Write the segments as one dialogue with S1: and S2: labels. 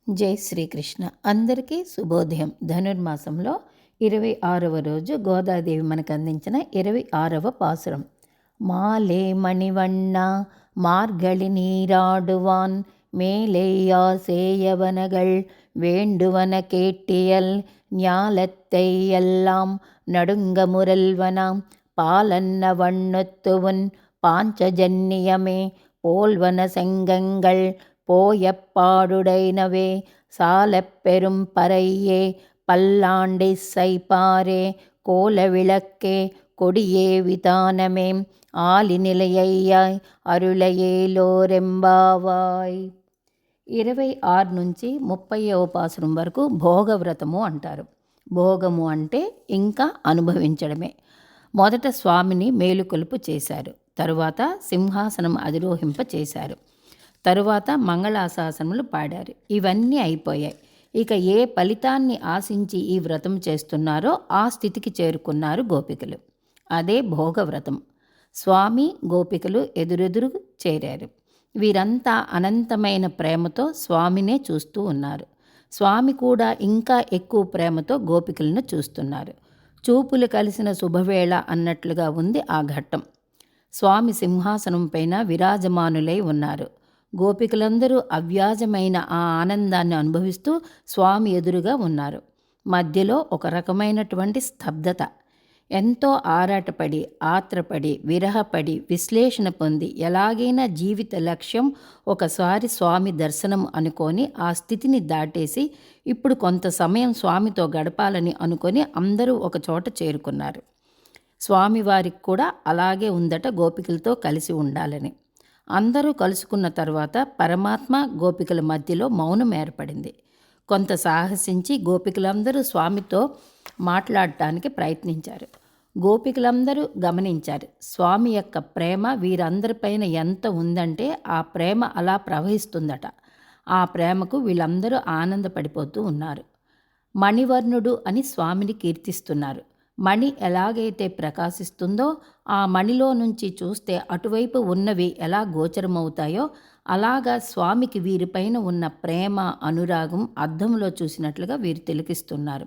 S1: జై శ్రీకృష్ణ. అందరికీ శుభోదయం. ధనుర్మాసంలో 26వ రోజు గోదాదేవి మనకు అందించిన 26వ పాసురం. మాలే మణివண்ண మార్గళి நீராடுவான் மேலேயா சேயவனகள் வேண்டுவன கேட்டியல் ஞாலத்தை எல்லாம் நடுங்க முரல்வனாம் பாலன்ன வண்ணத்துவன் பாஞ்சஜன்னியமே போல்வன செங்கங்கள் போயப்பாடுடைனவே சாலப்பெரும் பறையே பல்லாண்டை சைப்பாரே கோல விளக்கே கொடியே விதானமே ఆలి నిలయయ్యాయ్ అరుళయేలోరెంబావాయ్. 26 నుంచి 30వ పాసురం వరకు భోగవ్రతము అంటారు. భోగము అంటే ఇంకా అనుభవించడమే. మొదట స్వామిని మేలుకొలుపు చేశారు, తరువాత సింహాసనం అధిరోహింప చేశారు, తరువాత మంగళాశాసనములు పాడారు. ఇవన్నీ అయిపోయాయి. ఇక ఏ ఫలితాన్ని ఆశించి ఈ వ్రతం చేస్తున్నారో ఆ స్థితికి చేరుకున్నారు గోపికలు. అదే భోగవ్రతం. స్వామి గోపికలు ఎదురెదురు చేరారు. వీరంతా అనంతమైన ప్రేమతో స్వామినే చూస్తూ ఉన్నారు. స్వామి కూడా ఇంకా ఎక్కువ ప్రేమతో గోపికలను చూస్తున్నారు. చూపులు కలిసిన శుభవేళ అన్నట్లుగా ఉంది ఆ ఘట్టం. స్వామి సింహాసనం పైన విరాజమానులై ఉన్నారు. గోపికలందరూ అవ్యాజమైన ఆ ఆనందాన్ని అనుభవిస్తూ స్వామి ఎదురుగా ఉన్నారు. మధ్యలో ఒక రకమైనటువంటి స్తబ్దత. ఎంతో ఆరాటపడి, ఆత్రపడి, విరహపడి, విశ్లేషణ పొంది ఎలాగైనా జీవిత లక్ష్యం ఒకసారి స్వామి దర్శనం అనుకొని ఆ స్థితిని దాటేసి ఇప్పుడు కొంత సమయం స్వామితో గడపాలని అనుకొని అందరూ ఒక చోట చేరుకున్నారు. స్వామివారికి కూడా అలాగే ఉందట, గోపికలతో కలిసి ఉండాలని. అందరూ కలుసుకున్న తర్వాత పరమాత్మ గోపికల మధ్యలో మౌనం ఏర్పడింది. కొంత సాహసించి గోపికలందరూ స్వామితో మాట్లాడటానికి ప్రయత్నించారు. గోపికలందరూ గమనించారు స్వామి యొక్క ప్రేమ వీరందరిపైన ఎంత ఉందంటే ఆ ప్రేమ అలా ప్రవహిస్తుందట. ఆ ప్రేమకు వీళ్ళందరూ ఆనందపడిపోతూ ఉన్నారు. మణివర్ణుడు అని స్వామిని కీర్తిస్తున్నారు. మణి ఎలాగైతే ప్రకాశిస్తుందో ఆ మణిలో నుంచి చూస్తే అటువైపు ఉన్నవి ఎలా గోచరమవుతాయో అలాగా స్వామికి వీరిపైన ఉన్న ప్రేమ, అనురాగం అద్దంలో చూసినట్లుగా వీరు తిలకిస్తున్నారు.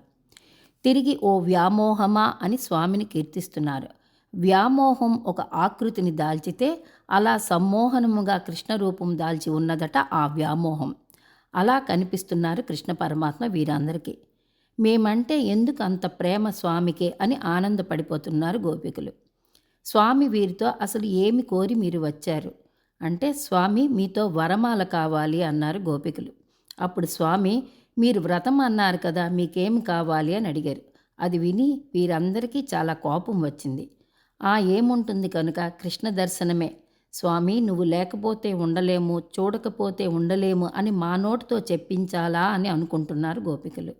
S1: తిరిగి ఓ వ్యామోహమా అని స్వామిని కీర్తిస్తున్నారు. వ్యామోహం ఒక ఆకృతిని దాల్చితే అలా సమ్మోహనముగా కృష్ణ రూపం దాల్చి ఉన్నదట ఆ వ్యామోహం. అలా కనిపిస్తున్నారు కృష్ణ పరమాత్మ వీరందరికీ. మేమంటే ఎందుకు అంత ప్రేమ స్వామికే అని ఆనందపడిపోతున్నారు గోపికలు. స్వామి వీరితో అసలు ఏమి కోరి మీరు వచ్చారు అంటే, స్వామి మీతో వరమాల కావాలి అన్నారు గోపికలు. అప్పుడు స్వామి, మీరు వ్రతం అన్నారు కదా, మీకేమి కావాలి అని అడిగారు. అది విని వీరందరికీ చాలా కోపం వచ్చింది. ఏముంటుంది కనుక కృష్ణ దర్శనమే. స్వామి నువ్వు లేకపోతే ఉండలేము, చూడకపోతే ఉండలేము అని మా నోటితో చెప్పించాలా అని అనుకుంటున్నారు గోపికలు.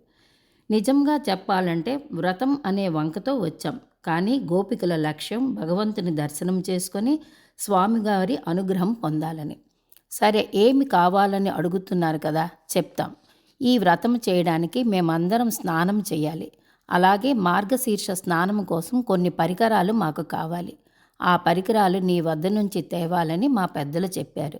S1: నిజంగా చెప్పాలంటే వ్రతం అనే వంకతో వచ్చాం, కానీ గోపికల లక్ష్యం భగవంతుని దర్శనం చేసుకొని స్వామివారి అనుగ్రహం పొందాలని. సరే, ఏమి కావాలని అడుగుతున్నారు కదా, చెప్తాం. ఈ వ్రతం చేయడానికి మేమందరం స్నానం చేయాలి. అలాగే మార్గశీర్ష స్నానం కోసం కొన్ని పరికరాలు మాకు కావాలి. ఆ పరికరాలు నీ వద్ద నుంచి తేవాలని మా పెద్దలు చెప్పారు.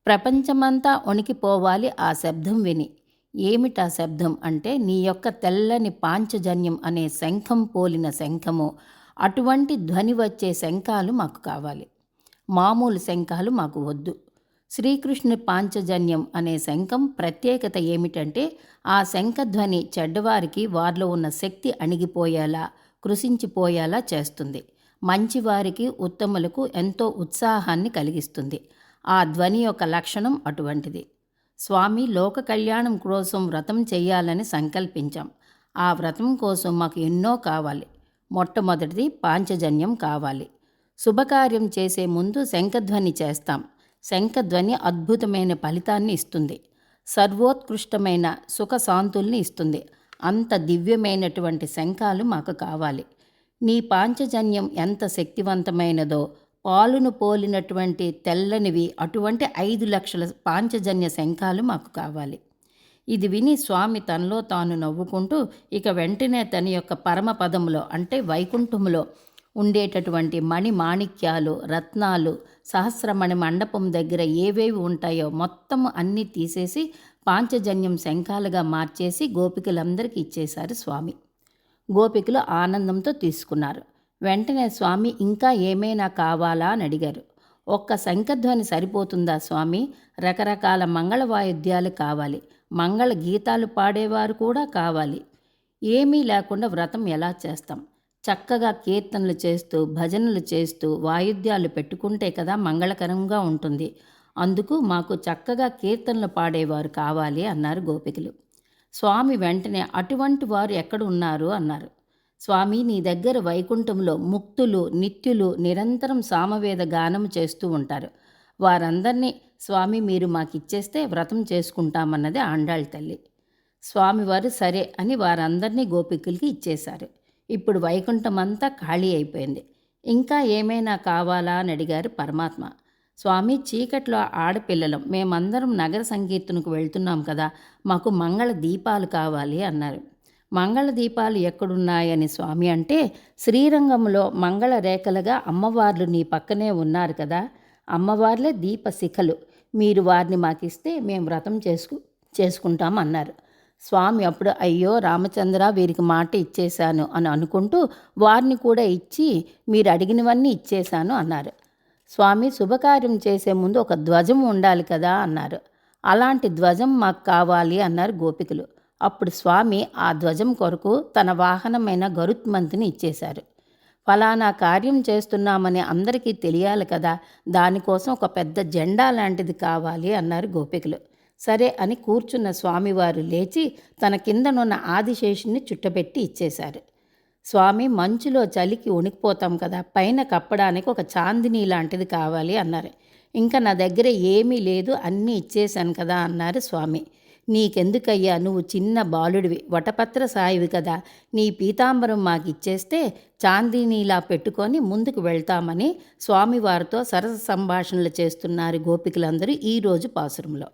S1: ప్రపంచమంతా వణికిపోవాలి ఆ శబ్దం విని. ఏమిటా శబ్దం అంటే, నీ యొక్క తెల్లని పాంచజన్యం అనే శంఖం పోలిన శంఖము. అటువంటి ధ్వని వచ్చే శంఖాలు మాకు కావాలి. మామూలు శంఖాలు మాకు వద్దు. శ్రీకృష్ణుని పాంచజన్యం అనే శంఖం ప్రత్యేకత ఏమిటంటే, ఆ శంఖధ్వని చెడ్డవారికి వారిలో ఉన్న శక్తి అణిగిపోయేలా, కృషించిపోయేలా చేస్తుంది. మంచివారికి, ఉత్తములకు ఎంతో ఉత్సాహాన్ని కలిగిస్తుంది. ఆ ధ్వని యొక్క లక్షణం అటువంటిది. స్వామి లోక కళ్యాణం కోసం వ్రతం చేయాలని సంకల్పించాం. ఆ వ్రతం కోసం మాకు ఎన్నో కావాలి. మొట్టమొదటిది పాంచజన్యం కావాలి. శుభకార్యం చేసే ముందు శంఖధ్వని చేస్తాం. శంఖధ్వని అద్భుతమైన ఫలితాన్ని ఇస్తుంది. సర్వోత్కృష్టమైన సుఖశాంతుల్ని ఇస్తుంది. అంత దివ్యమైనటువంటి శంఖాలు మాకు కావాలి. నీ పాంచజన్యం ఎంత శక్తివంతమైనదో, పాలును పోలినటువంటి తెల్లనివి అటువంటి 5 లక్షల పాంచజన్య శంఖాలు మాకు కావాలి. ఇది విని స్వామి తనలో తాను నవ్వుకుంటూ ఇక వెంటనే తన యొక్క పరమపదములో అంటే వైకుంఠములో ఉండేటటువంటి మణి మాణిక్యాలు, రత్నాలు, సహస్రమణి మండపం దగ్గర ఏవేవి ఉంటాయో మొత్తం అన్నీ తీసేసి పాంచజన్యం శంఖాలుగా మార్చేసి గోపికలందరికీ ఇచ్చేశారు స్వామి. గోపికలు ఆనందంతో తీసుకున్నారు. వెంటనే స్వామి ఇంకా ఏమైనా కావాలా అని అడిగారు. ఒక్క శంఖధ్వని సరిపోతుందా స్వామి? రకరకాల మంగళ వాయిద్యాలు కావాలి, మంగళ గీతాలు పాడేవారు కూడా కావాలి. ఏమీ లేకుండా వ్రతం ఎలా చేస్తాం? చక్కగా కీర్తనలు చేస్తూ భజనలు చేస్తూ వాయిద్యాలు పెట్టుకుంటే కదా మంగళకరంగా ఉంటుంది. అందుకు మాకు చక్కగా కీర్తనలు పాడేవారు కావాలి అన్నారు గోపికలు. స్వామి వెంటనే అటువంటి వారు ఎక్కడ ఉన్నారు అన్నారు. స్వామి, నీ దగ్గర వైకుంఠంలో ముక్తులు నిత్యులు నిరంతరం సామవేద గానం చేస్తూ ఉంటారు. వారందరినీ స్వామి మీరు మాకిచ్చేస్తే వ్రతం చేసుకుంటామన్నది ఆండాళ్ళ తల్లి. స్వామివారు సరే అని వారందరినీ గోపికలకి ఇచ్చేశారు. ఇప్పుడు వైకుంఠం అంతా ఖాళీ అయిపోయింది. ఇంకా ఏమైనా కావాలా అని అడిగారు పరమాత్మ. స్వామి, చీకట్లో ఆడపిల్లలం, మేమందరం నగర సంకీర్తనకు వెళ్తున్నాం కదా, మాకు మంగళ దీపాలు కావాలి అన్నారు. మంగళ దీపాలు ఎక్కడున్నాయని స్వామి అంటే, శ్రీరంగంలో మంగళ రేఖలుగా అమ్మవార్లు నీ పక్కనే ఉన్నారు కదా, అమ్మవార్లే దీప శిఖలు, మీరు వారిని మాకిస్తే మేము వ్రతం చేసుకుంటాం అన్నారు. స్వామి అప్పుడు అయ్యో రామచంద్ర, వీరికి మాట ఇచ్చేశాను అని అనుకుంటూ వారిని కూడా ఇచ్చి మీరు అడిగినవన్నీ ఇచ్చేశాను అన్నారు. స్వామి, శుభకార్యం చేసే ముందు ఒక ధ్వజం ఉండాలి కదా అన్నారు. అలాంటి ధ్వజం మాకు కావాలి అన్నారు గోపికలు. అప్పుడు స్వామి ఆ ధ్వజం కొరకు తన వాహనమైన గరుత్మంతుని ఇచ్చేశారు. ఫలానా కార్యం చేస్తున్నామని అందరికీ తెలియాలి కదా, దానికోసం ఒక పెద్ద జెండా లాంటిది కావాలి అన్నారు గోపికలు. సరే అని కూర్చున్న స్వామివారు లేచి తన కిందనున్న ఆదిశేషుని చుట్టబెట్టి ఇచ్చేశారు. స్వామి, మంచులో చలికి వణికిపోతాం కదా, పైన కప్పడానికి ఒక చాందిని లాంటిది కావాలి అన్నారు. ఇంకా నా దగ్గర ఏమీ లేదు, అన్నీ ఇచ్చేశాను కదా అన్నారు స్వామి. నీకెందుకయ్యా, నువ్వు చిన్న బాలుడివి, వటపత్ర సాయివి కదా, నీ పీతాంబరం మాకు ఇచ్చేస్తే చాందినీలా పెట్టుకొని ముందుకు వెళ్తామని స్వామివారితో సరస సంభాషణలు చేస్తున్నారు గోపికలందరూ ఈరోజు పాసురంలో.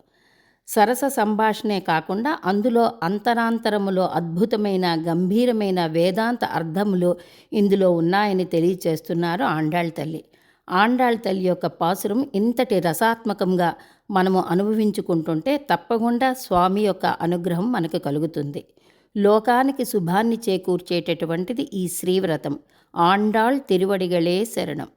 S1: సరస సంభాషణే కాకుండా అందులో అంతరాంతరములో అద్భుతమైన గంభీరమైన వేదాంత అర్థములు ఇందులో ఉన్నాయని తెలియచేస్తున్నారు ఆండాళ్ళ తల్లి. ఆండాళ్ళ తల్లి యొక్క పాసురం ఇంతటి రసాత్మకంగా మనము అనుభవించుకుంటుంటే తప్పకుండా స్వామి యొక్క అనుగ్రహం మనకు కలుగుతుంది. లోకానికి శుభాన్ని చేకూర్చేటటువంటిది ఈ శ్రీవ్రతం. ఆండాళ్ తిరువడిగళే శరణం.